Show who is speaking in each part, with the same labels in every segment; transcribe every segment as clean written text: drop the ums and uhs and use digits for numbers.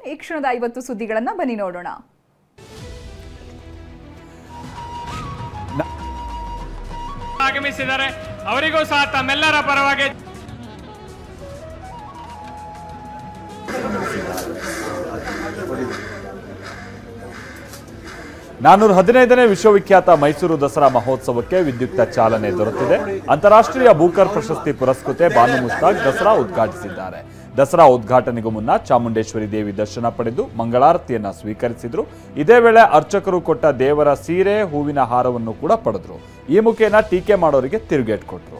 Speaker 1: ಈ ಕ್ಷಣದ 50 ಸುದ್ದಿಗಳನ್ನು ಬನ್ನಿ ನೋಡೋಣ.
Speaker 2: ಆಗಮಿಸಿದ್ದಾರೆ. ಅವರಿಗೂ ಸಹ ತಮ್ಮೆಲ್ಲರ ಪರವಾಗಿ
Speaker 3: ನಾನೂರ 15ನೇ ವಿಶ್ವವಿಖ್ಯಾತ ಮೈಸೂರು ದಸರಾ ಮಹೋತ್ಸವಕ್ಕೆ ವಿದ್ಯುಕ್ತ ಚಾಲನೆ ದೊರೆತಿದೆ. ಅಂತಾರಾಷ್ಟ್ರೀಯ ಬೂಕರ್ ಪ್ರಶಸ್ತಿ ಪುರಸ್ಕೃತೆ ಬಾನು ಮುಷ್ತಾಕ್ ದಸರಾ ಉದ್ಘಾಟಿಸಿದ್ದಾರೆ. ದಸರಾ ಉದ್ಘಾಟನೆಗೂ ಮುನ್ನ ಚಾಮುಂಡೇಶ್ವರಿ ದೇವಿ ದರ್ಶನ ಪಡೆದು ಮಂಗಳಾರತಿಯನ್ನ ಸ್ವೀಕರಿಸಿದ್ರು. ಇದೇ ವೇಳೆ ಅರ್ಚಕರು ಕೊಟ್ಟ ದೇವರ ಸೀರೆ, ಹೂವಿನ ಹಾರವನ್ನು ಕೂಡ ಪಡೆದ್ರು. ಈ ಮುಖೇನ ಟೀಕೆ ಮಾಡೋರಿಗೆ ತಿರುಗೇಟ್ ಕೊಟ್ರು.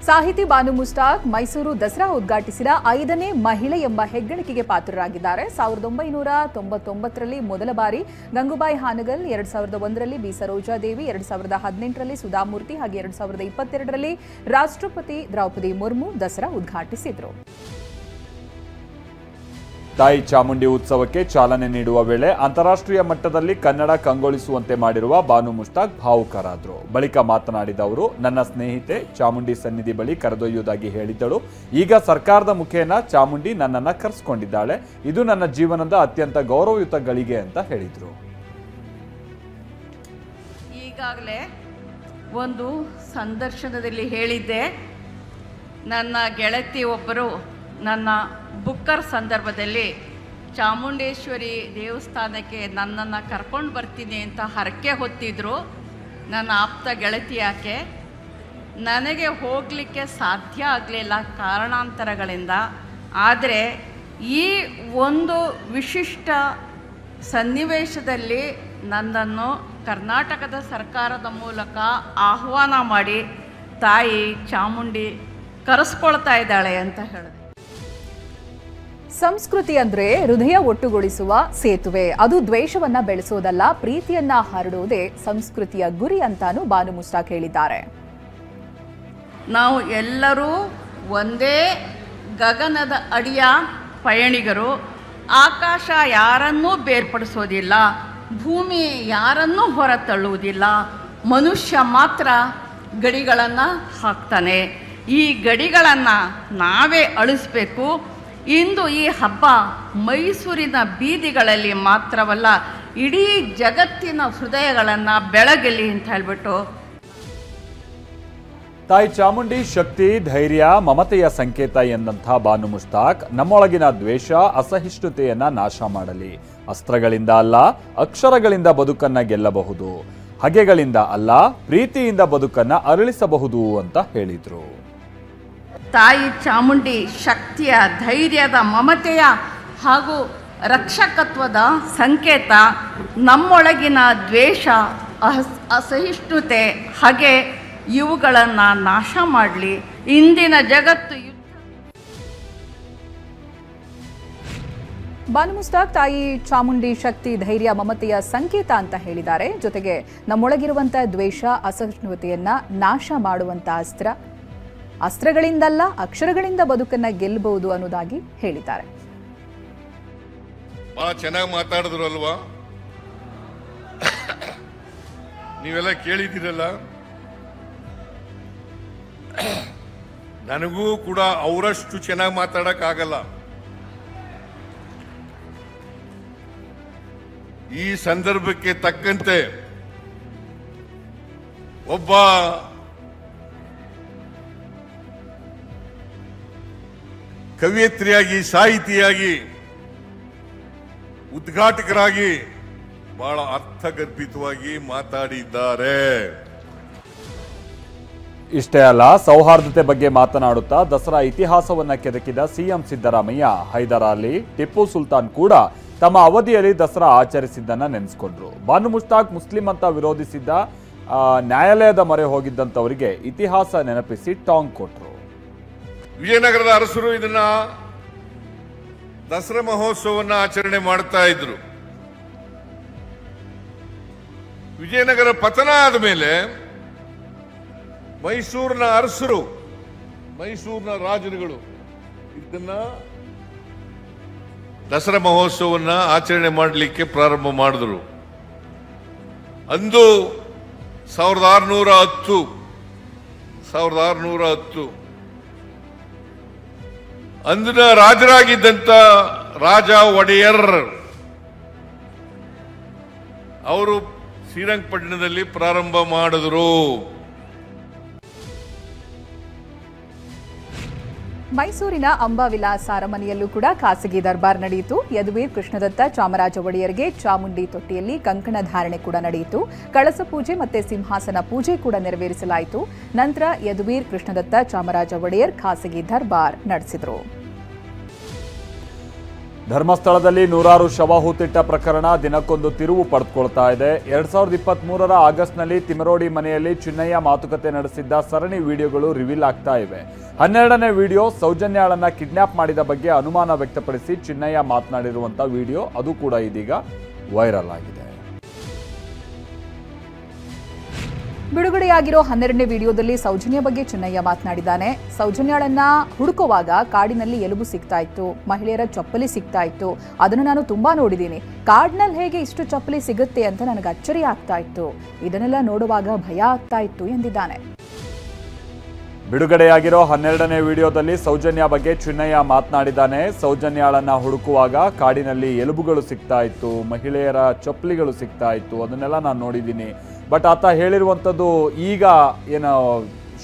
Speaker 1: ಸಾಹಿತಿ ಬಾನು ಮುಷ್ತಾಕ್ ಮೈಸೂರು ದಸರಾ ಉದ್ಘಾಟಿಸಿದ 5ನೇ ಮಹಿಳೆ ಎಂಬ ಹೆಗ್ಗಳಿಕೆಗೆ ಪಾತ್ರರಾಗಿದ್ದಾರೆ. 1999ರಲ್ಲಿ ಮೊದಲ ಬಾರಿ ಗಂಗೂಬಾಯಿ ಹಾನಗಲ್, 2001ರಲ್ಲಿ ಬಿ ಸರೋಜಾದೇವಿ, 2018ರಲ್ಲಿ ಸುಧಾಮೂರ್ತಿ ಹಾಗೆ 2022ರಲ್ಲಿ ರಾಷ್ಟ್ರಪತಿ ದ್ರೌಪದಿ ಮುರ್ಮು ದಸರಾ ಉದ್ಘಾಟಿಸಿದರು.
Speaker 3: ತಾಯಿ ಚಾಮುಂಡಿ ಉತ್ಸವಕ್ಕೆ ಚಾಲನೆ ನೀಡುವ ವೇಳೆ ಅಂತಾರಾಷ್ಟ್ರೀಯ ಮಟ್ಟದಲ್ಲಿ ಕನ್ನಡ ಕಂಗೊಳಿಸುವಂತೆ ಮಾಡಿರುವ ಬಾನು ಮುಷ್ತಾಕ್ ಭಾವುಕರಾದರು. ಬಳಿಕ ಮಾತನಾಡಿದ ಅವರು, ನನ್ನ ಸ್ನೇಹಿತೆ ಚಾಮುಂಡಿ ಸನ್ನಿಧಿ ಬಳಿ ಕರೆದೊಯ್ಯುವುದಾಗಿ ಹೇಳಿದ್ದಳು. ಈಗ ಸರ್ಕಾರದ ಮುಖೇನ ಚಾಮುಂಡಿ ನನ್ನನ್ನು ಕರೆಸಿಕೊಂಡಿದ್ದಾಳೆ. ಇದು ನನ್ನ ಜೀವನದ ಅತ್ಯಂತ ಗೌರವಯುತ ಗಳಿಗೆ ಅಂತ ಹೇಳಿದರು.
Speaker 4: ಈಗಾಗಲೇ ಒಂದು ಸಂದರ್ಶನದಲ್ಲಿ ಹೇಳಿದ್ದೆ, ನನ್ನ ಗೆಳತಿ ಒಬ್ಬರು ನನ್ನ ಬುಕ್ಕರ್ ಸಂದರ್ಭದಲ್ಲಿ ಚಾಮುಂಡೇಶ್ವರಿ ದೇವಸ್ಥಾನಕ್ಕೆ ನನ್ನನ್ನು ಕರ್ಕೊಂಡು ಬರ್ತೀನಿ ಅಂತ ಹರಕೆ ಹೊತ್ತಿದ್ರು. ನನ್ನ ಆಪ್ತ ಗೆಳತಿ ಯಾಕೆ ನನಗೆ ಹೋಗಲಿಕ್ಕೆ ಸಾಧ್ಯ ಆಗಲಿಲ್ಲ ಕಾರಣಾಂತರಗಳಿಂದ. ಆದರೆ ಈ ಒಂದು ವಿಶಿಷ್ಟ ಸನ್ನಿವೇಶದಲ್ಲಿ ನನ್ನನ್ನು ಕರ್ನಾಟಕದ ಸರ್ಕಾರದ ಮೂಲಕ ಆಹ್ವಾನ ಮಾಡಿ ತಾಯಿ ಚಾಮುಂಡಿ ಕರೆಸ್ಕೊಳ್ತಾ ಇದ್ದಾಳೆ ಅಂತ ಹೇಳಿದೆ.
Speaker 1: ಸಂಸ್ಕೃತಿ ಅಂದ್ರೆ ಹೃದಯ ಒಟ್ಟುಗೊಳಿಸುವ ಸೇತುವೆ. ಅದು ದ್ವೇಷವನ್ನ ಬೆಳೆಸೋದಲ್ಲ, ಪ್ರೀತಿಯನ್ನ ಹರಡುವುದೇ ಸಂಸ್ಕೃತಿಯ ಗುರಿ ಅಂತಾನು ಬಾನು ಮುಷ್ತಾಕ್ ಹೇಳಿದ್ದಾರೆ.
Speaker 4: ನಾವು ಎಲ್ಲರೂ ಒಂದೇ ಗಗನದ ಅಡಿಯ ಪಯಣಿಗರು. ಆಕಾಶ ಯಾರನ್ನೂ ಬೇರ್ಪಡಿಸೋದಿಲ್ಲ, ಭೂಮಿ ಯಾರನ್ನೂ ಹೊರತಳ್ಳುವುದಿಲ್ಲ. ಮನುಷ್ಯ ಮಾತ್ರ ಗಡಿಗಳನ್ನು ಹಾಕ್ತಾನೆ. ಈ ಗಡಿಗಳನ್ನು ನಾವೇ ಅಳಿಸ್ಬೇಕು. ಇಂದು ಈ ಹಬ್ಬ ಮೈಸೂರಿನ ಬೀದಿಗಳಲ್ಲಿ ಮಾತ್ರವಲ್ಲ, ಇಡೀ ಜಗತ್ತಿನ ಹೃದಯಗಳನ್ನು ಬೆಳಗಲಿ ಅಂತ ಹೇಳ್ಬಿಟ್ಟು.
Speaker 3: ತಾಯಿ ಚಾಮುಂಡಿ ಶಕ್ತಿ, ಧೈರ್ಯ, ಮಮತೆಯ ಸಂಕೇತ ಎಂದಂಥ ಬಾನು ಮುಷ್ತಾಕ್ ನಮ್ಮೊಳಗಿನ ದ್ವೇಷ, ಅಸಹಿಷ್ಣುತೆಯನ್ನ ನಾಶ ಮಾಡಲಿ. ಅಸ್ತ್ರಗಳಿಂದ ಅಲ್ಲ, ಅಕ್ಷರಗಳಿಂದ ಬದುಕನ್ನ ಗೆಲ್ಲಬಹುದು. ಹಗೆಗಳಿಂದ ಅಲ್ಲ, ಪ್ರೀತಿಯಿಂದ ಬದುಕನ್ನ ಅರಳಿಸಬಹುದು ಅಂತ ಹೇಳಿದ್ರು.
Speaker 4: ತಾಯಿ ಚಾಮುಂಡಿ ಶಕ್ತಿಯ, ಧೈರ್ಯದ, ಮಮತೆಯ ಹಾಗೂ ರಕ್ಷಕತ್ವದ ಸಂಕೇತ. ನಮ್ಮೊಳಗಿನ ದ್ವೇಷ, ಅಸಹಿಷ್ಣುತೆ, ಹಗೆ ಇವುಗಳನ್ನು ನಾಶ ಮಾಡಲಿ. ಇಂದಿನ ಜಗತ್ತು
Speaker 1: ಬಾನು ಮುಷ್ತಾಕ್ ತಾಯಿ ಚಾಮುಂಡಿ ಶಕ್ತಿ, ಧೈರ್ಯ, ಮಮತೆಯ ಸಂಕೇತ ಅಂತ ಹೇಳಿದ್ದಾರೆ. ಜೊತೆಗೆ ನಮ್ಮೊಳಗಿರುವಂತಹ ದ್ವೇಷ, ಅಸಹಿಷ್ಣುತೆಯನ್ನ ನಾಶ ಮಾಡುವಂತ ಅಸ್ತ್ರಗಳಿಂದಲ್ಲ, ಅಕ್ಷರಗಳಿಂದ ಬದುಕನ್ನ ಗೆಲ್ಲಬಹುದು ಅನ್ನೋದಾಗಿ ಹೇಳಿದ್ದಾರೆ.
Speaker 5: ಬಹಳ ಚೆನ್ನಾಗಿ ಮಾತಾಡಿದ್ರು ಅಲ್ವಾ, ನೀವೆಲ್ಲ ಕೇಳಿದ್ದೀರಲ್ಲ. ನನಗೂ ಕೂಡ ಅವರಷ್ಟು ಚೆನ್ನಾಗಿ ಮಾತಾಡಕ್ ಆಗಲ್ಲ. ಈ ಸಂದರ್ಭಕ್ಕೆ ತಕ್ಕಂತೆ ಒಬ್ಬ ಕವಿಯತ್ರಿಯಾಗಿ, ಸಾಹಿತಿಯಾಗಿ, ಉದ್ಘಾಟಕರಾಗಿ ಬಹಳ ಅರ್ಥಗರ್ಭಿತವಾಗಿ ಮಾತಾಡಿದ್ದಾರೆ.
Speaker 3: ಇಷ್ಟೇ ಅಲ್ಲ, ಸೌಹಾರ್ದತೆ ಬಗ್ಗೆ ಮಾತನಾಡುತ್ತಾ ದಸರಾ ಇತಿಹಾಸವನ್ನ ಕೆದಕಿದ ಸಿಎಂ ಸಿದ್ದರಾಮಯ್ಯ, ಹೈದರ್ ಅಲಿ, ಟಿಪ್ಪು ಸುಲ್ತಾನ್ ಕೂಡ ತಮ್ಮ ಅವಧಿಯಲ್ಲಿ ದಸರಾ ಆಚರಿಸಿದ್ದನ್ನ ನೆನೆಸ್ಕೊಂಡ್ರು. ಬಾನು ಮುಷ್ತಾಕ್ ಮುಸ್ಲಿಂ ಅಂತ ವಿರೋಧಿಸಿದ್ದ ನ್ಯಾಯಾಲಯದ ಮೊರೆ ಹೋಗಿದ್ದಂಥವರಿಗೆ ಇತಿಹಾಸ ನೆನಪಿಸಿ ಟಾಂಗ್ ಕೊಟ್ರು.
Speaker 5: ವಿಜಯನಗರದ ಅರಸರು ಇದನ್ನ ದಸರಾ ಮಹೋತ್ಸವವನ್ನು ಆಚರಣೆ ಮಾಡ್ತಾ ಇದ್ರು. ವಿಜಯನಗರ ಪತನ ಆದ ಮೇಲೆ ಮೈಸೂರಿನ ಅರಸರು, ಮೈಸೂರಿನ ರಾಜರುಗಳು ಇದನ್ನ ದಸರಾ ಮಹೋತ್ಸವವನ್ನು ಆಚರಣೆ ಮಾಡಲಿಕ್ಕೆ ಪ್ರಾರಂಭ ಮಾಡಿದ್ರು. ಅಂದು 1610 ಅಂದಿನ ರಾಜರಾಗಿದ್ದಂತ ರಾಜ ಒಡೆಯರ್ ಅವರು ಶ್ರೀರಂಗಪಟ್ಟಣದಲ್ಲಿ ಪ್ರಾರಂಭ ಮಾಡಿದರು.
Speaker 1: ಮೈಸೂರಿನ ಅಂಬಾವಿಲಾಸ ಅರಮನೆಯಲ್ಲೂ ಕೂಡ ಖಾಸಗಿ ದರ್ಬಾರ್ ನಡೆಯಿತು. ಯದುವೀರ್ ಕೃಷ್ಣದತ್ತ ಚಾಮರಾಜ ಒಡೆಯರ್ಗೆ ಚಾಮುಂಡಿ ತೊಟ್ಟಿಯಲ್ಲಿ ಕಂಕಣ ಧಾರಣೆ ಕೂಡ ನಡೆಯಿತು. ಕಳಸ ಪೂಜೆ ಮತ್ತೆ ಸಿಂಹಾಸನ ಪೂಜೆ ಕೂಡ ನೆರವೇರಿಸಲಾಯಿತು. ನಂತರ ಯದುವೀರ್ ಕೃಷ್ಣದತ್ತ ಚಾಮರಾಜ ಒಡೆಯರ್ ಖಾಸಗಿ ದರ್ಬಾರ್ ನಡೆಸಿದರು.
Speaker 3: ಧರ್ಮಸ್ಥಳದಲ್ಲಿ ನೂರಾರು ಶವ ಹೂತಿಟ್ಟ ಪ್ರಕರಣ ದಿನಕ್ಕೊಂದು ತಿರುವು ಪಡೆದುಕೊಳ್ತಾ ಇದೆ. 2023ರ ಆಗಸ್ಟ್ನಲ್ಲಿ ತಿಮರೋಡಿ ಮನೆಯಲ್ಲಿ ಚಿನ್ನಯ್ಯ ಮಾತುಕತೆ ನಡೆಸಿದ್ದ ಸರಣಿ ವಿಡಿಯೋಗಳು ರಿವೀಲ್ ಆಗ್ತಾ ಇವೆ. 12ನೇ ವಿಡಿಯೋ ಸೌಜನ್ಯಾಳನ್ನ ಕಿಡ್ನಾಪ್ ಮಾಡಿದ ಬಗ್ಗೆ ಅನುಮಾನ ವ್ಯಕ್ತಪಡಿಸಿ ಚಿನ್ನಯ್ಯ ಮಾತನಾಡಿರುವಂಥ ವಿಡಿಯೋ ಅದು ಕೂಡ ಇದೀಗ ವೈರಲ್ ಆಗಿದೆ.
Speaker 1: ಬಿಡುಗಡೆಯಾಗಿರೋ 12ನೇ ವಿಡಿಯೋದಲ್ಲಿ ಸೌಜನ್ಯ ಬಗ್ಗೆ ಚಿನ್ನಯ್ಯ ಮಾತನಾಡಿದ್ದಾನೆ. ಸೌಜನ್ಯಾಳನ್ನ ಹುಡುಕುವಾಗ ಕಾಡಿನಲ್ಲಿ ಎಲುಬು ಸಿಗ್ತಾ ಇತ್ತು, ಮಹಿಳೆಯರ ಚಪ್ಪಲಿ ಸಿಗ್ತಾ ಇತ್ತು. ಅದನ್ನು ನಾನು ತುಂಬಾ ನೋಡಿದ್ದೀನಿ. ಕಾಡಿನಲ್ಲಿ ಹೇಗೆ ಇಷ್ಟು ಚಪ್ಪಲಿ ಸಿಗುತ್ತೆ ಅಂತ ನನಗೆ ಅಚ್ಚರಿ ಆಗ್ತಾ ಇತ್ತು. ಇದನ್ನೆಲ್ಲ ನೋಡುವಾಗ ಭಯ ಆಗ್ತಾ ಇತ್ತು ಎಂದಿದ್ದಾನೆ.
Speaker 3: ಬಿಡುಗಡೆಯಾಗಿರೋ 12ನೇ ವಿಡಿಯೋದಲ್ಲಿ ಸೌಜನ್ಯ ಬಗ್ಗೆ ಚಿನ್ನಯ್ಯ ಮಾತನಾಡಿದ್ದಾನೆ. ಸೌಜನ್ಯಾಳನ್ನ ಹುಡುಕುವಾಗ ಕಾಡಿನಲ್ಲಿ ಎಲುಬುಗಳು ಸಿಗ್ತಾ ಇತ್ತು, ಮಹಿಳೆಯರ ಚಪ್ಪಲಿಗಳು ಸಿಗ್ತಾ ಇತ್ತು, ಅದನ್ನೆಲ್ಲ ನಾನು ನೋಡಿದ್ದೀನಿ. ಬಟ್ ಆತ ಹೇಳಿರುವಂಥದ್ದು ಈಗ ಏನೋ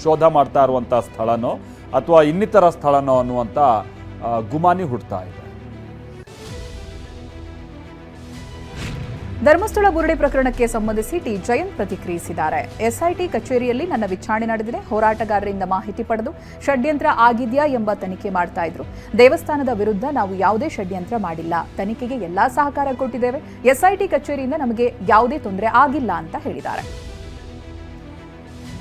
Speaker 3: ಶೋಧ ಮಾಡ್ತಾ ಇರುವಂಥ ಸ್ಥಳನೋ ಅಥವಾ ಇನ್ನಿತರ ಸ್ಥಳನೋ ಅನ್ನುವಂಥ ಗುಮಾನಿ ಹುಡ್ತಾ ಇದೆ.
Speaker 1: ಧರ್ಮಸ್ಥಳ ಬುರುಡೆ ಪ್ರಕರಣಕ್ಕೆ ಸಂಬಂಧಿಸಿ ಟಿ ಜಯಂತ್ ಪ್ರತಿಕ್ರಿಯಿಸಿದ್ದಾರೆ. ಎಸ್ಐಟಿ ಕಚೇರಿಯಲ್ಲಿ ನನ್ನ ವಿಚಾರಣೆ ನಡೆದಿದೆ. ಹೋರಾಟಗಾರರಿಂದ ಮಾಹಿತಿ ಪಡೆದು ಷಡ್ಯಂತ್ರ ಆಗಿದೆಯಾ ಎಂಬ ತನಿಖೆ ಮಾಡ್ತಾ ಇದ್ರು. ದೇವಸ್ಥಾನದ ವಿರುದ್ಧ ನಾವು ಯಾವುದೇ ಷಡ್ಯಂತ್ರ ಮಾಡಿಲ್ಲ. ತನಿಖೆಗೆ ಎಲ್ಲಾ ಸಹಕಾರ ಕೊಟ್ಟಿದ್ದೇವೆ. ಎಸ್ಐಟಿ ಕಚೇರಿಯಿಂದ ನಮಗೆ ಯಾವುದೇ ತೊಂದರೆ ಆಗಿಲ್ಲ ಅಂತ ಹೇಳಿದ್ದಾರೆ.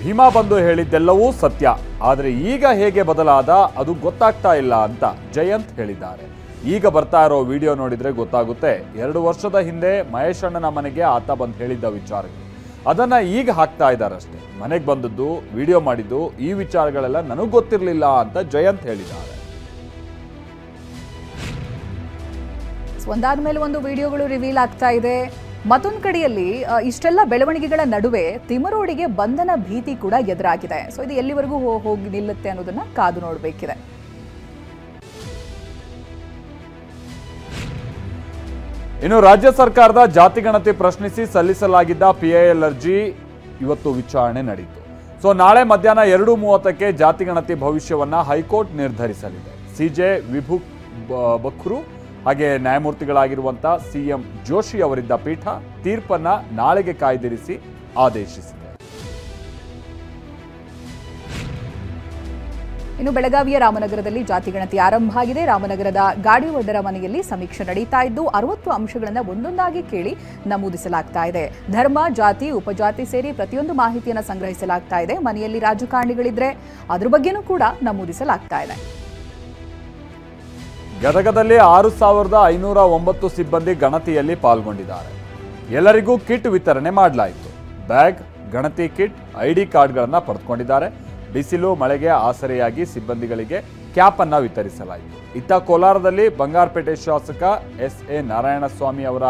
Speaker 3: ಭೀಮಾ ಬಂದು ಹೇಳಿದ್ದೆಲ್ಲವೂ ಸತ್ಯ, ಆದರೆ ಈಗ ಹೇಗೆ ಬದಲಾದ ಅದು ಗೊತ್ತಾಗ್ತಾ ಇಲ್ಲ ಅಂತ ಜಯಂತ್ ಹೇಳಿದ್ದಾರೆ. ಈಗ ಬರ್ತಾ ಇರೋ ವಿಡಿಯೋ ನೋಡಿದ್ರೆ ಗೊತ್ತಾಗುತ್ತೆ. 2 ವರ್ಷದ ಹಿಂದೆ ಮಹೇಶ್ ಅಣ್ಣನ ಮನೆಗೆ ಆತ ಬಂದು ಹೇಳಿದ್ದ ವಿಚಾರಗಳು ಅದನ್ನ ಈಗ ಹಾಕ್ತಾ ಇದ್ದಾರಷ್ಟೇ. ಮನೆಗೆ ಬಂದದ್ದು, ವಿಡಿಯೋ ಮಾಡಿದ್ದು, ಈ ವಿಚಾರಗಳೆಲ್ಲ ನನಗೆ ಗೊತ್ತಿರಲಿಲ್ಲ ಅಂತ ಜಯಂತ್ ಹೇಳಿದ್ದಾರೆ.
Speaker 1: ಒಂದಾದ ಮೇಲೆ ಒಂದು ವಿಡಿಯೋಗಳು ರಿವೀಲ್ ಆಗ್ತಾ ಇದೆ. ಮತ್ತೊಂದು ಕಡೆಯಲ್ಲಿ ಇಷ್ಟೆಲ್ಲ ಬೆಳವಣಿಗೆಗಳ ನಡುವೆ ತಿಮರೋಡಿಗೆ ಬಂಧನ ಭೀತಿ ಕೂಡ ಎದುರಾಗಿದೆ. ಸೊ ಇದು ಎಲ್ಲಿವರೆಗೂ ಹೋಗಿ ನಿಲ್ಲುತ್ತೆ ಅನ್ನೋದನ್ನ ಕಾದು ನೋಡಬೇಕಿದೆ.
Speaker 3: ಇನ್ನು ರಾಜ್ಯ ಸರ್ಕಾರದ ಜಾತಿ ಗಣತಿ ಪ್ರಶ್ನಿಸಿ ಸಲ್ಲಿಸಲಾಗಿದ್ದ PIL ಅರ್ಜಿ ಇವತ್ತು ವಿಚಾರಣೆ ನಡೆಯಿತು. ಸೊ ನಾಳೆ ಮಧ್ಯಾಹ್ನ 2:30ಕ್ಕೆ ಜಾತಿ ಗಣತಿ ಭವಿಷ್ಯವನ್ನ ಹೈಕೋರ್ಟ್ ನಿರ್ಧರಿಸಲಿದೆ. CJ ವಿಭು ಬಖ್ರು ಹಾಗೆ ನ್ಯಾಯಮೂರ್ತಿಗಳಾಗಿರುವಂಥ CM ಜೋಶಿ ಅವರಿದ್ದ ಪೀಠ ತೀರ್ಪನ್ನ ನಾಳೆಗೆ ಕಾಯ್ದಿರಿಸಿ ಆದೇಶಿಸಿದೆ.
Speaker 1: ಇನ್ನು ಬೆಳಗಾವಿಯ ರಾಮನಗರದಲ್ಲಿ ಜಾತಿ ಗಣತಿ ಆರಂಭ ಆಗಿದೆ. ರಾಮನಗರದ ಗಾಡಿವಡ್ಡರ ಮನೆಯಲ್ಲಿ ಸಮೀಕ್ಷೆ ನಡೀತಾ ಇದ್ದು 60 ಅಂಶಗಳನ್ನು ಒಂದೊಂದಾಗಿ ಕೇಳಿ ನಮೂದಿಸಲಾಗ್ತಾ ಇದೆ. ಧರ್ಮ, ಜಾತಿ, ಉಪಜಾತಿ ಸೇರಿ ಪ್ರತಿಯೊಂದು ಮಾಹಿತಿಯನ್ನು ಸಂಗ್ರಹಿಸಲಾಗ್ತಾ ಇದೆ. ಮನೆಯಲ್ಲಿ ರಾಜಕಾರಣಿಗಳಿದ್ರೆ ಅದ್ರ ಬಗ್ಗೆನೂ ಕೂಡ ನಮೂದಿಸಲಾಗ್ತಾ ಇದೆ.
Speaker 3: ಗದಗದಲ್ಲಿ 6509 ಸಿಬ್ಬಂದಿ ಗಣತಿಯಲ್ಲಿ ಪಾಲ್ಗೊಂಡಿದ್ದಾರೆ. ಎಲ್ಲರಿಗೂ ಕಿಟ್ ವಿತರಣೆ ಮಾಡಲಾಯಿತು. ಬ್ಯಾಗ್, ಗಣತಿ ಕಿಟ್, ID ಕಾರ್ಡ್ಗಳನ್ನು ಪಡೆದುಕೊಂಡಿದ್ದಾರೆ. ಬಿಸಿಲು ಮಳೆಗೆ ಆಸರೆಯಾಗಿ ಸಿಬ್ಬಂದಿಗಳಿಗೆ ಕ್ಯಾಪ್ ಅನ್ನ ವಿತರಿಸಲಾಯಿತು. ಇತ್ತ ಕೋಲಾರದಲ್ಲಿ ಬಂಗಾರಪೇಟೆ ಶಾಸಕ SA ನಾರಾಯಣಸ್ವಾಮಿ ಅವರ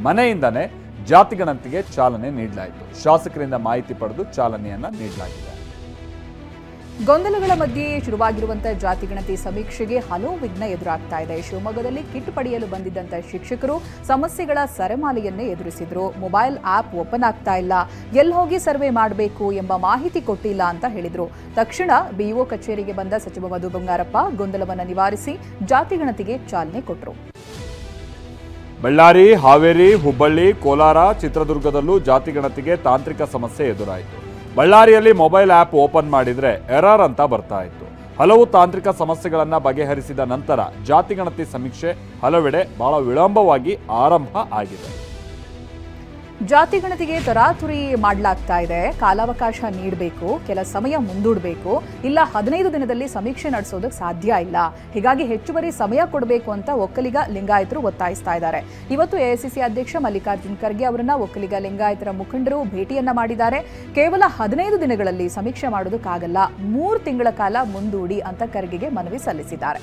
Speaker 3: ಮನೆಯಿಂದನೇ ಜಾತಿ ಗಣತಿಗೆ ಚಾಲನೆ ನೀಡಲಾಯಿತು. ಶಾಸಕರಿಂದ ಮಾಹಿತಿ ಪಡೆದು ಚಾಲನೆಯನ್ನ ನೀಡಲಾಗಿದೆ.
Speaker 1: ಗೊಂದಲಗಳ ಮಧ್ಯೆ ಶುರುವಾಗಿರುವಂತಹ ಜಾತಿ ಗಣತಿ ಸಮೀಕ್ಷೆಗೆ ಹಲವು ವಿಘ್ನ ಎದುರಾಗ್ತಾ ಇದೆ. ಶಿವಮೊಗ್ಗದಲ್ಲಿ ಕಿಟ್ ಪಡೆಯಲು ಬಂದಿದ್ದಂತ ಶಿಕ್ಷಕರು ಸಮಸ್ಯೆಗಳ ಸರಮಾಲೆಯನ್ನೇ ಎದುರಿಸಿದ್ರು. ಮೊಬೈಲ್ ಆಪ್ ಓಪನ್ ಆಗ್ತಾ ಇಲ್ಲ, ಎಲ್ಲಿ ಹೋಗಿ ಸರ್ವೆ ಮಾಡಬೇಕು ಎಂಬ ಮಾಹಿತಿ ಕೊಟ್ಟಿಲ್ಲ ಅಂತ ಹೇಳಿದ್ರು. ತಕ್ಷಣ BO ಕಚೇರಿಗೆ ಬಂದ ಸಚಿವ ಮಧು ಬಂಗಾರಪ್ಪ ಗೊಂದಲವನ್ನು ನಿವಾರಿಸಿ ಜಾತಿ ಗಣತಿಗೆ ಚಾಲನೆ ಕೊಟ್ಟರು.
Speaker 3: ಬಳ್ಳಾರಿ, ಹಾವೇರಿ, ಹುಬ್ಬಳ್ಳಿ, ಕೋಲಾರ, ಚಿತ್ರದುರ್ಗದಲ್ಲೂ ಜಾತಿ ಗಣತಿಗೆ ತಾಂತ್ರಿಕ ಸಮಸ್ಯೆ ಎದುರಾಯಿತು. ಬಳ್ಳಾರಿಯಲ್ಲಿ ಮೊಬೈಲ್ ಆಪ್ ಓಪನ್ ಮಾಡಿದ್ರೆ ಎರರ್ ಅಂತ ಬರ್ತಾ ಇತ್ತು. ಹಲವು ತಾಂತ್ರಿಕ ಸಮಸ್ಯೆಗಳನ್ನು ಬಗೆಹರಿಸಿದ ನಂತರ ಜಾತಿ ಗಣತಿ ಸಮೀಕ್ಷೆ ಹಲವೆಡೆ ಬಹಳ ವಿಳಂಬವಾಗಿ ಆರಂಭ ಆಗಿದೆ.
Speaker 1: ಜಾತಿ ಗಣತಿಗೆ ತರಾತುರಿ ಮಾಡಲಾಗ್ತಾ ಇದೆ. ಕಾಲಾವಕಾಶ ನೀಡಬೇಕು, ಕೆಲ ಸಮಯ ಮುಂದೂಡಬೇಕು, ಇಲ್ಲ 15 ದಿನದಲ್ಲಿ ಸಮೀಕ್ಷೆ ನಡೆಸೋದಕ್ಕೆ ಸಾಧ್ಯ ಇಲ್ಲ. ಹೀಗಾಗಿ ಹೆಚ್ಚುವರಿ ಸಮಯ ಕೊಡಬೇಕು ಅಂತ ಒಕ್ಕಲಿಗ ಲಿಂಗಾಯತರು ಒತ್ತಾಯಿಸ್ತಾ ಇದ್ದಾರೆ. ಇವತ್ತು AICC ಅಧ್ಯಕ್ಷ ಮಲ್ಲಿಕಾರ್ಜುನ್ ಖರ್ಗೆ ಅವರನ್ನ ಒಕ್ಕಲಿಗ ಲಿಂಗಾಯತರ ಮುಖಂಡರು ಭೇಟಿಯನ್ನ ಮಾಡಿದ್ದಾರೆ. ಕೇವಲ 15 ದಿನಗಳಲ್ಲಿ ಸಮೀಕ್ಷೆ ಮಾಡೋದಕ್ಕಾಗಲ್ಲ, 3 ತಿಂಗಳ ಕಾಲ ಮುಂದೂಡಿ ಅಂತ ಖರ್ಗೆಗೆ ಮನವಿ ಸಲ್ಲಿಸಿದ್ದಾರೆ.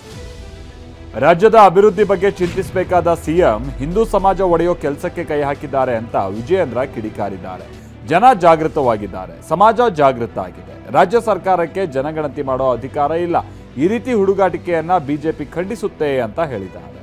Speaker 3: ರಾಜ್ಯದ ಅಭಿವೃದ್ಧಿ ಬಗ್ಗೆ ಚಿಂತಿಸಬೇಕಾದ CM ಹಿಂದೂ ಸಮಾಜ ಒಡೆಯೋ ಕೆಲಸಕ್ಕೆ ಕೈ ಹಾಕಿದ್ದಾರೆ ಅಂತ ವಿಜಯೇಂದ್ರ ಕಿಡಿಕಾರಿದ್ದಾರೆ. ಜನ ಜಾಗೃತವಾಗಿದ್ದಾರೆ, ಸಮಾಜ ಜಾಗೃತ ಆಗಿದೆ. ರಾಜ್ಯ ಸರ್ಕಾರಕ್ಕೆ ಜನಗಣತಿ ಮಾಡೋ ಅಧಿಕಾರ ಇಲ್ಲ. ಈ ರೀತಿ ಹುಡುಗಾಟಿಕೆಯನ್ನ BJP ಖಂಡಿಸುತ್ತೆ ಅಂತ ಹೇಳಿದ್ದಾರೆ.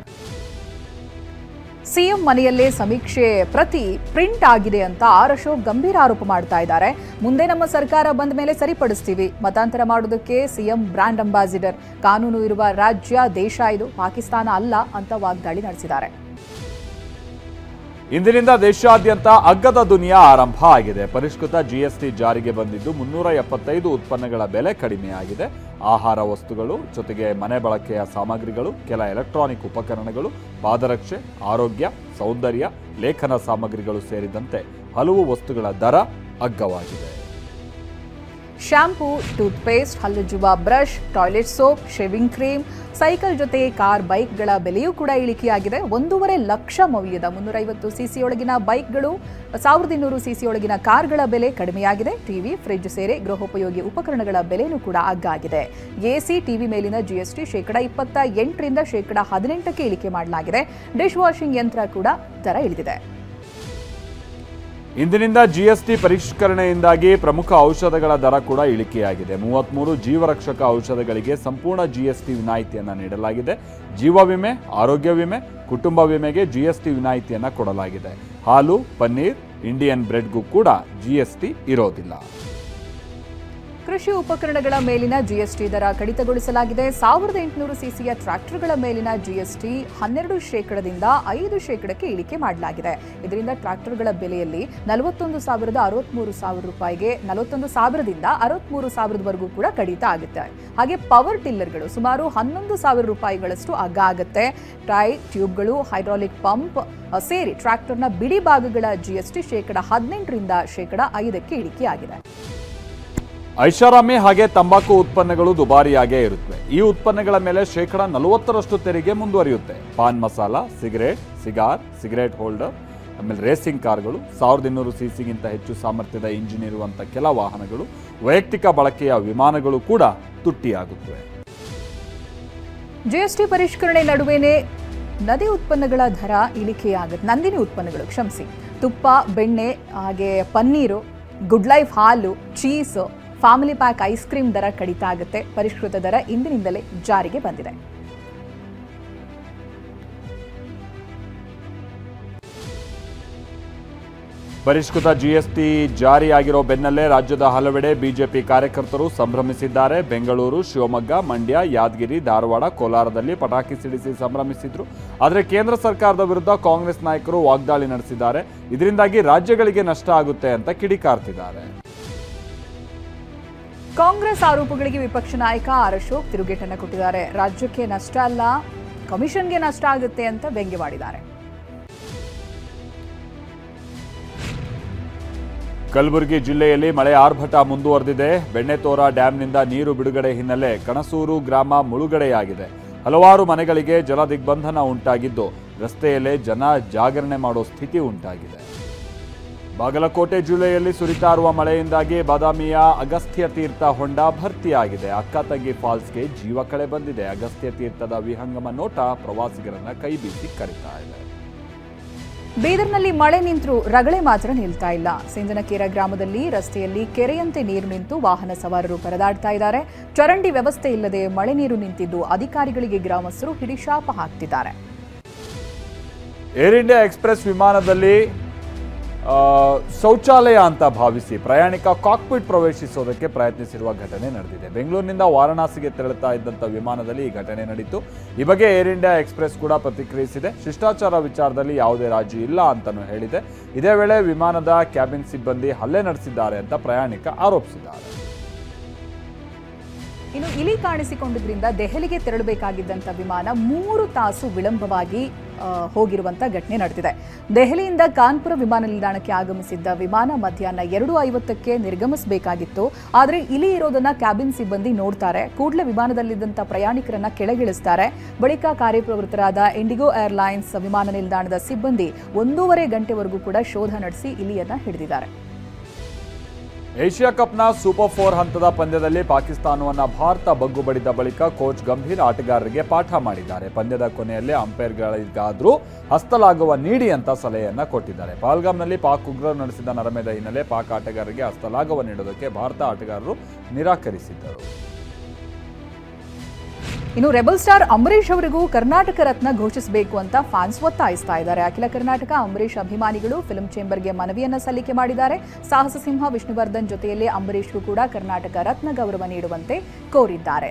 Speaker 1: ಸಿಎಂ ಮನೆಯಲ್ಲೇ ಸಮೀಕ್ಷೆ ಪ್ರತಿ ಪ್ರಿಂಟ್ ಆಗಿದೆ ಅಂತ ಆರ್ ಅಶೋಕ್ ಗಂಭೀರ ಆರೋಪ ಮಾಡ್ತಾ ಇದ್ದಾರೆ. ಮುಂದೆ ನಮ್ಮ ಸರ್ಕಾರ ಬಂದ ಮೇಲೆ ಸರಿಪಡಿಸ್ತೀವಿ, ಮತಾಂತರ ಮಾಡೋದಕ್ಕೆ ಸಿಎಂ ಬ್ರಾಂಡ್ ಅಂಬಾಸಿಡರ್, ಕಾನೂನು ಇರುವ ರಾಜ್ಯ ದೇಶ ಇದು, ಪಾಕಿಸ್ತಾನ ಅಲ್ಲ ಅಂತ ವಾಗ್ದಾಳಿ ನಡೆಸಿದ್ದಾರೆ.
Speaker 3: ಇಂದಿನಿಂದ ದೇಶಾದ್ಯಂತ ಅಗ್ಗದ ದುನಿಯಾ ಆರಂಭ ಆಗಿದೆ. ಪರಿಷ್ಕೃತ ಜಿಎಸ್ಟಿ ಜಾರಿಗೆ ಬಂದಿದ್ದು 375 ಉತ್ಪನ್ನಗಳ ಬೆಲೆ ಕಡಿಮೆಯಾಗಿದೆ. ಆಹಾರ ವಸ್ತುಗಳು ಜೊತೆಗೆ ಮನೆ ಬಳಕೆಯ ಸಾಮಗ್ರಿಗಳು, ಕೆಲ ಎಲೆಕ್ಟ್ರಾನಿಕ್ ಉಪಕರಣಗಳು, ಪಾದರಕ್ಷೆ, ಆರೋಗ್ಯ, ಸೌಂದರ್ಯ, ಲೇಖನ ಸಾಮಗ್ರಿಗಳು ಸೇರಿದಂತೆ ಹಲವು ವಸ್ತುಗಳ ದರ ಅಗ್ಗವಾಗಿದೆ.
Speaker 1: ಶಾಂಪೂ, ಟೂತ್ಪೇಸ್ಟ್, ಹಲ್ಲುಜ್ಜುವ brush, toilet soap, shaving cream, cycle ಜೊತೆ ಕಾರ್, ಬೈಕ್ಗಳ ಬೆಲೆಯೂ ಕೂಡ ಇಳಿಕೆಯಾಗಿದೆ. 1.5 ಲಕ್ಷ ಮೌಲ್ಯದ 350 ಸಿಸಿಯೊಳಗಿನ ಬೈಕ್ಗಳು, 1200 ಸಿಸಿಯೊಳಗಿನ ಕಾರ್ಗಳ ಬೆಲೆ ಕಡಿಮೆಯಾಗಿದೆ. ಟಿವಿ, ಫ್ರಿಡ್ಜ್ ಸೇರಿ ಗೃಹೋಪಯೋಗಿ ಉಪಕರಣಗಳ ಬೆಲೆಯೂ ಕೂಡ ಅಗ್ಗಾಗಿದೆ. ಎಸಿ, ಟಿವಿ ಮೇಲಿನ ಜಿಎಸ್ಟಿ %28ರಿಂದ %18ಕ್ಕೆ ಇಳಿಕೆ ಮಾಡಲಾಗಿದೆ. ಡಿಶ್ ವಾಷಿಂಗ್ ಯಂತ್ರ ಕೂಡ ದರ ಇಳಿದಿದೆ.
Speaker 3: ಇಂದಿನಿಂದ ಜಿಎಸ್ಟಿ ಪರಿಷ್ಕರಣೆಯಿಂದಾಗಿ ಪ್ರಮುಖ ಔಷಧಗಳ ದರ ಕೂಡ ಇಳಿಕೆಯಾಗಿದೆ. 33 ಜೀವರಕ್ಷಕ ಔಷಧಗಳಿಗೆ ಸಂಪೂರ್ಣ ಜಿಎಸ್ಟಿ ವಿನಾಯಿತಿಯನ್ನು ನೀಡಲಾಗಿದೆ. ಜೀವ ವಿಮೆ, ಆರೋಗ್ಯ ವಿಮೆ, ಕುಟುಂಬ ವಿಮೆಗೆ ಜಿಎಸ್ಟಿ ವಿನಾಯಿತಿಯನ್ನು ಕೊಡಲಾಗಿದೆ. ಹಾಲು, ಪನ್ನೀರ್, ಇಂಡಿಯನ್ ಬ್ರೆಡ್ಗೂ ಕೂಡ ಜಿಎಸ್ಟಿ ಇರೋದಿಲ್ಲ.
Speaker 1: ಕೃಷಿ ಉಪಕರಣಗಳ ಮೇಲಿನ ಜಿಎಸ್ಟಿ ದರ ಕಡಿತಗೊಳಿಸಲಾಗಿದೆ. 1800 ಸಿಸಿಯ ಟ್ರ್ಯಾಕ್ಟರ್ಗಳ ಮೇಲಿನ ಜಿಎಸ್ಟಿ 12%ದಿಂದ 5%ಕ್ಕೆ ಇಳಿಕೆ ಮಾಡಲಾಗಿದೆ. ಇದರಿಂದ ಟ್ರ್ಯಾಕ್ಟರ್ಗಳ ಬೆಲೆಯಲ್ಲಿ 41,063 ರೂಪಾಯಿಗೆ 41,000ದಿಂದ 63,000ವರೆಗೂ ಕೂಡ ಕಡಿತ ಆಗುತ್ತೆ. ಹಾಗೆ ಪವರ್ ಟಿಲ್ಲರ್ಗಳು ಸುಮಾರು 11,000 ರೂಪಾಯಿಗಳಷ್ಟು ಅಗ್ಗ ಆಗುತ್ತೆ. ಟೈ, ಟ್ಯೂಬ್ಗಳು, ಹೈಡ್ರಾಲಿಕ್ ಪಂಪ್ ಸೇರಿ ಟ್ರ್ಯಾಕ್ಟರ್ನ ಬಿಡಿ ಭಾಗಗಳ ಜಿಎಸ್ಟಿ %18ರಿಂದ %5ಕ್ಕೆ ಇಳಿಕೆಯಾಗಿದೆ.
Speaker 3: ಐಷಾರಾಮಿ ಹಾಗೆ ತಂಬಾಕು ಉತ್ಪನ್ನಗಳು ದುಬಾರಿಯಾಗೇ ಇರುತ್ತವೆ. ಈ ಉತ್ಪನ್ನಗಳ ಮೇಲೆ %40 ತೆರಿಗೆ ಮುಂದುವರಿಯುತ್ತೆ. Pan masala, cigarette, cigarette holder, ಆಮೇಲೆ ರೇಸಿಂಗ್ ಕಾರ್ಗಳು, 1200 ಸಿಸಿಗಿಂತ ಹೆಚ್ಚು ಸಾಮರ್ಥ್ಯದ ಇಂಜಿನ್ ಇರುವಂಥ ಕೆಲ ವಾಹನಗಳು, ವೈಯಕ್ತಿಕ ಬಳಕೆಯ ವಿಮಾನಗಳು ಕೂಡ ತುಟ್ಟಿಯಾಗುತ್ತವೆ.
Speaker 1: ಜಿಎಸ್ಟಿ ಪರಿಷ್ಕರಣೆ ನಡುವೆನೇ ನಂದಿನಿ ಉತ್ಪನ್ನಗಳು ತುಪ್ಪ, ಬೆಣ್ಣೆ, ಹಾಗೆ ಪನ್ನೀರು, ಗುಡ್ ಲೈಫ್ ಹಾಲು, cheese, family pack ice cream ದರ ಕಡಿತ ಆಗುತ್ತೆ. ಪರಿಷ್ಕೃತ ದರ ಇಂದಿನಿಂದಲೇ ಜಾರಿಗೆ ಬಂದಿದೆ.
Speaker 3: ಪರಿಷ್ಕೃತ ಜಿಎಸ್ಟಿ ಜಾರಿಯಾಗಿರೋ ಬೆನ್ನಲ್ಲೇ ರಾಜ್ಯದ ಹಲವೆಡೆ ಬಿಜೆಪಿ ಕಾರ್ಯಕರ್ತರು ಸಂಭ್ರಮಿಸಿದ್ದಾರೆ. ಬೆಂಗಳೂರು, ಶಿವಮೊಗ್ಗ, ಮಂಡ್ಯ, ಯಾದಗಿರಿ, ಧಾರವಾಡ, ಕೋಲಾರದಲ್ಲಿ ಪಟಾಕಿ ಸಿಡಿಸಿ ಸಂಭ್ರಮಿಸಿದ್ರು. ಆದರೆ ಕೇಂದ್ರ ಸರ್ಕಾರದ ವಿರುದ್ಧ ಕಾಂಗ್ರೆಸ್ ನಾಯಕರು ವಾಗ್ದಾಳಿ ನಡೆಸಿದ್ದಾರೆ. ಇದರಿಂದಾಗಿ ರಾಜ್ಯಗಳಿಗೆ ನಷ್ಟ ಆಗುತ್ತೆ ಅಂತ ಕಿಡಿಕಾರ್ತಿದ್ದಾರೆ.
Speaker 1: ಕಾಂಗ್ರೆಸ್ ಆರೋಪಗಳಿಗೆ ವಿಪಕ್ಷ ನಾಯಕ ಆರ್ ಅಶೋಕ್ ತಿರುಗೇಟನ್ನು ಕೊಟ್ಟಿದ್ದಾರೆ. ರಾಜ್ಯಕ್ಕೆ ನಷ್ಟ ಅಲ್ಲ, ಕಮಿಷನ್ಗೆ ನಷ್ಟ ಆಗುತ್ತೆ ಅಂತ ವ್ಯಂಗ್ಯವಾಡಿದ್ದಾರೆ.
Speaker 3: ಕಲಬುರಗಿ ಜಿಲ್ಲೆಯಲ್ಲಿ ಮಳೆ ಆರ್ಭಟ ಮುಂದುವರೆದಿದೆ. ಬೆಣ್ಣೆತೋರಾ ಡ್ಯಾಂನಿಂದ ನೀರು ಬಿಡುಗಡೆ ಹಿನ್ನೆಲೆ ಕಣಸೂರು ಗ್ರಾಮ ಮುಳುಗಡೆಯಾಗಿದೆ. ಹಲವಾರು ಮನೆಗಳಿಗೆ ಜಲ ದಿಗ್ಬಂಧನ ಉಂಟಾಗಿದ್ದು, ರಸ್ತೆಯಲ್ಲೇ ಜನ ಜಾಗರಣೆ ಮಾಡೋ ಸ್ಥಿತಿ ಉಂಟಾಗಿದೆ. ಬಾಗಲಕೋಟೆ ಜಿಲ್ಲೆಯಲ್ಲಿ ಸುರಿತಾ ಇರುವ ಮಳೆಯಿಂದಾಗಿ ಬಾದಾಮಿಯ ಅಗಸ್ತ್ಯ ತೀರ್ಥ ಹೊಂಡ ಭರ್ತಿಯಾಗಿದೆ. ಅಕ್ಕತಂಗಿ ಫಾಲ್ಸ್ಗೆ ಜೀವ ಕಳೆ ಬಂದಿದೆ. ಅಗಸ್ತ್ಯ ತೀರ್ಥದ ವಿಹಂಗಮ ನೋಟ ಪ್ರವಾಸಿಗರನ್ನ ಕೈ ಬೀಸಿ ಕರೀತಾ ಇದೆ.
Speaker 1: ಬೀದರ್ನಲ್ಲಿ ಮಳೆ ನಿಂತರೂ ರಗಳೆ ಮಾತ್ರ ನಿಲ್ತಾ ಇಲ್ಲ. ಸಿಂಜನಕೇರ ಗ್ರಾಮದಲ್ಲಿ ರಸ್ತೆಯಲ್ಲಿ ಕೆರೆಯಂತೆ ನೀರು ನಿಂತು ವಾಹನ ಸವಾರರು ಪರದಾಡ್ತಾ ಇದ್ದಾರೆ. ಚರಂಡಿ ವ್ಯವಸ್ಥೆ ಇಲ್ಲದೆ ಮಳೆ ನೀರು ನಿಂತಿದ್ದು ಅಧಿಕಾರಿಗಳಿಗೆ ಗ್ರಾಮಸ್ಥರು ಹಿಡಿಶಾಪ ಹಾಕ್ತಿದ್ದಾರೆ.
Speaker 3: ಏರ್ ಇಂಡಿಯಾ ಎಕ್ಸ್ಪ್ರೆಸ್ ವಿಮಾನದಲ್ಲಿ ಶೌಚಾಲಯ ಅಂತ ಭಾವಿಸಿ ಪ್ರಯಾಣಿಕ ಕಾಕ್ಪಿಟ್ ಪ್ರವೇಶಿಸೋದಕ್ಕೆ ಪ್ರಯತ್ನಿಸಿರುವ ಘಟನೆ ನಡೆದಿದೆ. ಬೆಂಗಳೂರಿನಿಂದ ವಾರಣಾಸಿಗೆ ತೆರಳುತ್ತಾ ಇದ್ದಂಥ ವಿಮಾನದಲ್ಲಿ ಈ ಘಟನೆ ನಡೆಯಿತು. ಈ ಬಗ್ಗೆ ಏರ್ ಇಂಡಿಯಾ ಎಕ್ಸ್ಪ್ರೆಸ್ ಕೂಡ ಪ್ರತಿಕ್ರಿಯಿಸಿದೆ. ಶಿಷ್ಟಾಚಾರ ವಿಚಾರದಲ್ಲಿ ಯಾವುದೇ ರಾಜಿ ಇಲ್ಲ ಅಂತಲೂ ಹೇಳಿದೆ. ಇದೇ ವೇಳೆ ವಿಮಾನದ ಕ್ಯಾಬಿನ್ ಸಿಬ್ಬಂದಿ ಹಲ್ಲೆ ನಡೆಸಿದ್ದಾರೆ ಅಂತ ಪ್ರಯಾಣಿಕ ಆರೋಪಿಸಿದ್ದಾರೆ.
Speaker 1: ಇನ್ನು ಇಲಿ ಕಾಣಿಸಿಕೊಂಡಿದ್ರಿಂದ ದೆಹಲಿಗೆ ತೆರಳಬೇಕಾಗಿದ್ದಂಥ ವಿಮಾನ 3 ತಾಸು ವಿಳಂಬವಾಗಿ ಹೋಗಿರುವಂಥ ಘಟನೆ ನಡೆದಿದೆ. ದೆಹಲಿಯಿಂದ ಕಾನ್ಪುರ ವಿಮಾನ ನಿಲ್ದಾಣಕ್ಕೆ ಆಗಮಿಸಿದ್ದ ವಿಮಾನ ಮಧ್ಯಾಹ್ನ 2:50ಕ್ಕೆ ನಿರ್ಗಮಿಸಬೇಕಾಗಿತ್ತು. ಆದರೆ ಇಲಿ ಇರೋದನ್ನ ಕ್ಯಾಬಿನ್ ಸಿಬ್ಬಂದಿ ನೋಡ್ತಾರೆ. ಕೂಡಲೇ ವಿಮಾನದಲ್ಲಿದ್ದಂಥ ಪ್ರಯಾಣಿಕರನ್ನ ಕೆಳಗಿಳಿಸ್ತಾರೆ. ಬಳಿಕ ಕಾರ್ಯಪ್ರವೃತ್ತರಾದ ಇಂಡಿಗೋ ಏರ್ಲೈನ್ಸ್ ವಿಮಾನ ನಿಲ್ದಾಣದ ಸಿಬ್ಬಂದಿ 1.5 ಗಂಟೆವರೆಗೂ ಕೂಡ ಶೋಧ ನಡೆಸಿ ಇಲಿಯನ್ನ ಹಿಡಿದಿದ್ದಾರೆ.
Speaker 3: ಏಷ್ಯಾ ಕಪ್ನ ಸೂಪರ್ 4 ಹಂತದ ಪಂದ್ಯದಲ್ಲಿ ಪಾಕಿಸ್ತಾನವನ್ನು ಭಾರತ ಬಗ್ಗು ಬಡಿದ ಬಳಿಕ ಕೋಚ್ ಗಂಭೀರ್ ಆಟಗಾರರಿಗೆ ಪಾಠ ಮಾಡಿದ್ದಾರೆ. ಪಂದ್ಯದ ಕೊನೆಯಲ್ಲಿ ಅಂಪೈರ್ಗಳಿಗಾದರೂ ಹಸ್ತಲಾಘವ ನೀಡಿ ಅಂತ ಸಲಹೆಯನ್ನ ಕೊಟ್ಟಿದ್ದಾರೆ. ಪಹಲ್ಗಾಮ್ನಲ್ಲಿ ಪಾಕ್ ಉಗ್ರರು ನಡೆಸಿದ ನರಮೇಧ ಹಿನ್ನೆಲೆ ಪಾಕ್ ಆಟಗಾರರಿಗೆ ಹಸ್ತಲಾಘವ ನೀಡೋದಕ್ಕೆ ಭಾರತ ಆಟಗಾರರು ನಿರಾಕರಿಸಿದ್ದರು.
Speaker 1: ಇನ್ನು ರೆಬಲ್ ಸ್ಟಾರ್ ಅಂಬರೀಷ್ ಅವರಿಗೂ ಕರ್ನಾಟಕ ರತ್ನ ಘೋಷಿಸಬೇಕು ಅಂತ ಫ್ಯಾನ್ಸ್ ಒತ್ತಾಯಿಸ್ತಾ ಇದ್ದಾರೆ. ಅಖಿಲ ಕರ್ನಾಟಕ ಅಂಬರೀಷ್ ಅಭಿಮಾನಿಗಳು ಫಿಲ್ಮ್ ಚೇಂಬರ್ಗೆ ಮನವಿಯನ್ನ ಸಲ್ಲಿಕೆ ಮಾಡಿದ್ದಾರೆ. ಸಾಹಸ ಸಿಂಹ ವಿಷ್ಣುವರ್ಧನ್ ಜೊತೆಯಲ್ಲಿ ಅಂಬರೀಷ್ಗೂ ಕೂಡ ಕರ್ನಾಟಕ ರತ್ನ ಗೌರವ ನೀಡುವಂತೆ ಕೋರಿದ್ದಾರೆ.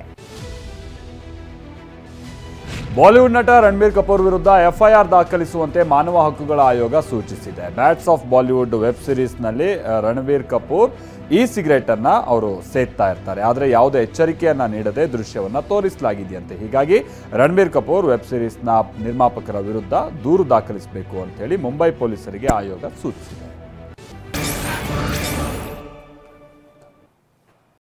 Speaker 3: ಬಾಲಿವುಡ್ ನಟ ರಣಬೀರ್ ಕಪೂರ್ ವಿರುದ್ಧ ಎಫ್ಐಆರ್ ದಾಖಲಿಸುವಂತೆ ಮಾನವ ಹಕ್ಕುಗಳ ಆಯೋಗ ಸೂಚಿಸಿದೆ. ಬ್ಯಾಟ್ಸ್ ಆಫ್ ಬಾಲಿವುಡ್ ವೆಬ್ ಸಿರೀಸ್ನಲ್ಲಿ ರಣಬೀರ್ ಕಪೂರ್ ಈ ಸಿಗರೇಟ್ ಅನ್ನ ಅವರು ಸೇದ್ತಾ ಇರ್ತಾರೆ. ಆದರೆ ಯಾವುದೇ ಎಚ್ಚರಿಕೆಯನ್ನ ನೀಡದೆ ದೃಶ್ಯವನ್ನ ತೋರಿಸಲಾಗಿದೆಯಂತೆ. ಹೀಗಾಗಿ ರಣಬೀರ್ ಕಪೂರ್ ವೆಬ್ ಸಿರೀಸ್ನ ನಿರ್ಮಾಪಕರ ವಿರುದ್ಧ ದೂರು ದಾಖಲಿಸಬೇಕು ಅಂತ ಹೇಳಿ ಮುಂಬೈ ಪೊಲೀಸರಿಗೆ ಆಯೋಗ ಸೂಚಿಸಿದೆ.